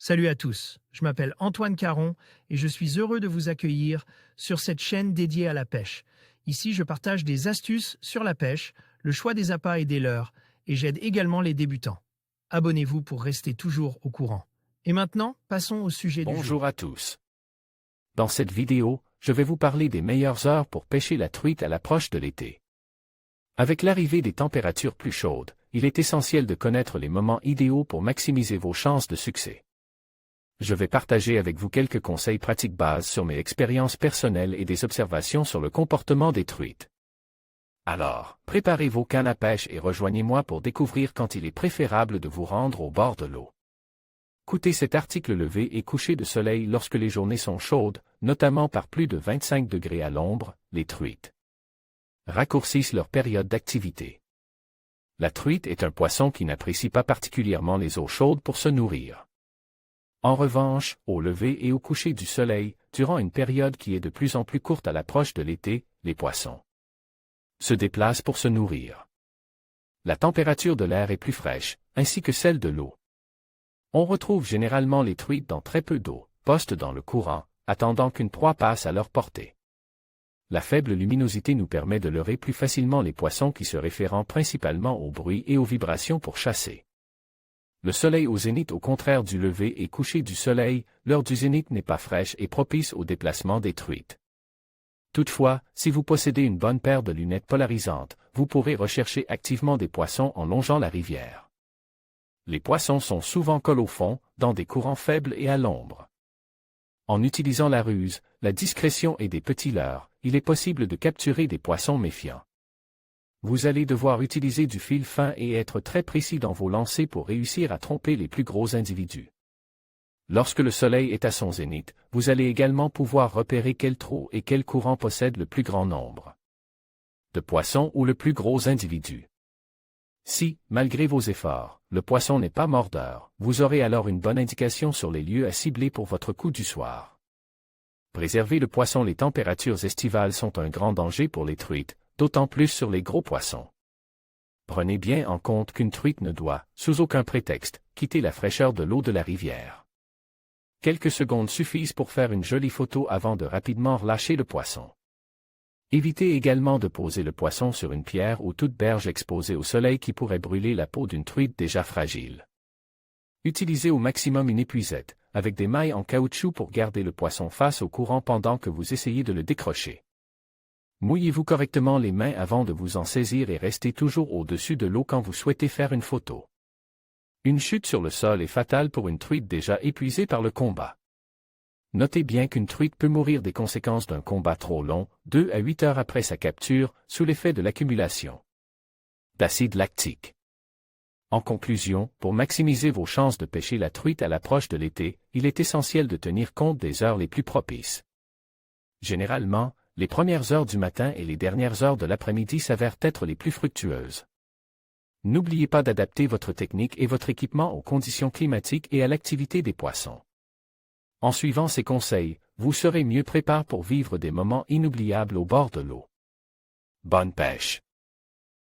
Salut à tous, je m'appelle Antoine Caron et je suis heureux de vous accueillir sur cette chaîne dédiée à la pêche. Ici, je partage des astuces sur la pêche, le choix des appâts et des leurres, et j'aide également les débutants. Abonnez-vous pour rester toujours au courant. Et maintenant, passons au sujet du jour. Bonjour à tous. Dans cette vidéo, je vais vous parler des meilleures heures pour pêcher la truite à l'approche de l'été. Avec l'arrivée des températures plus chaudes, il est essentiel de connaître les moments idéaux pour maximiser vos chances de succès. Je vais partager avec vous quelques conseils pratiques bases sur mes expériences personnelles et des observations sur le comportement des truites. Alors, préparez vos cannes à pêche et rejoignez-moi pour découvrir quand il est préférable de vous rendre au bord de l'eau. Écoutez cet article lever et coucher de soleil lorsque les journées sont chaudes, notamment par plus de 25 degrés à l'ombre, les truites raccourcissent leur période d'activité. La truite est un poisson qui n'apprécie pas particulièrement les eaux chaudes pour se nourrir. En revanche, au lever et au coucher du soleil, durant une période qui est de plus en plus courte à l'approche de l'été, les poissons se déplacent pour se nourrir. La température de l'air est plus fraîche, ainsi que celle de l'eau. On retrouve généralement les truites dans très peu d'eau, postent dans le courant, attendant qu'une proie passe à leur portée. La faible luminosité nous permet de leurrer plus facilement les poissons qui se réfèrent principalement au bruit et aux vibrations pour chasser. Le soleil au zénith au contraire du lever et coucher du soleil, l'heure du zénith n'est pas fraîche et propice au déplacement des truites. Toutefois, si vous possédez une bonne paire de lunettes polarisantes, vous pourrez rechercher activement des poissons en longeant la rivière. Les poissons sont souvent collés au fond, dans des courants faibles et à l'ombre. En utilisant la ruse, la discrétion et des petits leurres, il est possible de capturer des poissons méfiants. Vous allez devoir utiliser du fil fin et être très précis dans vos lancers pour réussir à tromper les plus gros individus. Lorsque le soleil est à son zénith, vous allez également pouvoir repérer quel trou et quel courant possède le plus grand nombre de poissons ou le plus gros individu. Si, malgré vos efforts, le poisson n'est pas mordeur, vous aurez alors une bonne indication sur les lieux à cibler pour votre coup du soir. Préserver le poisson. Les températures estivales sont un grand danger pour les truites, d'autant plus sur les gros poissons. Prenez bien en compte qu'une truite ne doit, sous aucun prétexte, quitter la fraîcheur de l'eau de la rivière. Quelques secondes suffisent pour faire une jolie photo avant de rapidement relâcher le poisson. Évitez également de poser le poisson sur une pierre ou toute berge exposée au soleil qui pourrait brûler la peau d'une truite déjà fragile. Utilisez au maximum une épuisette, avec des mailles en caoutchouc pour garder le poisson face au courant pendant que vous essayez de le décrocher. Mouillez-vous correctement les mains avant de vous en saisir et restez toujours au-dessus de l'eau quand vous souhaitez faire une photo. Une chute sur le sol est fatale pour une truite déjà épuisée par le combat. Notez bien qu'une truite peut mourir des conséquences d'un combat trop long, 2 à 8 heures après sa capture, sous l'effet de l'accumulation d'acide lactique. En conclusion, pour maximiser vos chances de pêcher la truite à l'approche de l'été, il est essentiel de tenir compte des heures les plus propices. Généralement, les premières heures du matin et les dernières heures de l'après-midi s'avèrent être les plus fructueuses. N'oubliez pas d'adapter votre technique et votre équipement aux conditions climatiques et à l'activité des poissons. En suivant ces conseils, vous serez mieux préparé pour vivre des moments inoubliables au bord de l'eau. Bonne pêche!